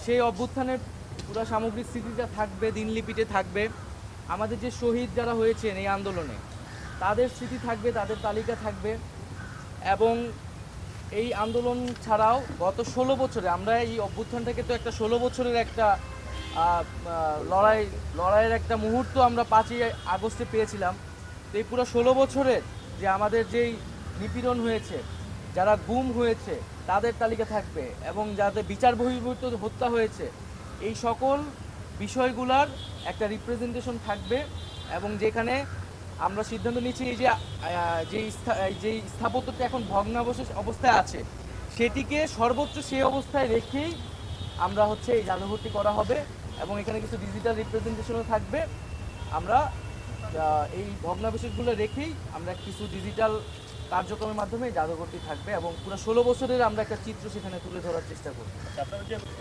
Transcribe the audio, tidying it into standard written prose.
সেই অভ্যুত্থানের পুরো সামগ্রিক স্মৃতিটা থাকবে, দিনলিপিতে থাকবে। আমাদের যে শহীদ যারা হয়েছেন এই আন্দোলনে তাদের স্মৃতি থাকবে, তাদের তালিকা থাকবে। এবং এই আন্দোলন ছাড়াও গত 16 বছরে আমরা এই অভ্যুত্থানটাকে তো একটা 16 বছরের একটা লড়াইয়ের একটা মুহূর্ত আমরা 5ই আগস্টে পেয়েছিলাম। তো এই পুরো 16 বছরের যে আমাদের যেই নিপীড়ন হয়েছে, যারা গুম হয়েছে তাদের তালিকা থাকবে, এবং যাদের বিচার বহির্ভূত হত্যা হয়েছে এই সকল বিষয়গুলোর একটা রিপ্রেজেন্টেশন থাকবে। এবং যেখানে আমরা সিদ্ধান্ত নিচ্ছি এই যে যেই স্থাপত্যটা এখন ভগ্নাবশেষ অবস্থায় আছে সেটিকে সর্বোচ্চ সেই অবস্থায় রেখেই আমরা এই জাদুঘরটি করা হবে। এবং এখানে কিছু ডিজিটাল রিপ্রেজেন্টেশনও থাকবে। আমরা এই ভগ্নাবশেষগুলো রেখেই আমরা কিছু ডিজিটাল কার্যক্রমের মাধ্যমে এই জাদুঘরটি থাকবে, এবং পুরো 16 বছরের আমরা একটা চিত্র সেখানে তুলে ধরার চেষ্টা করব।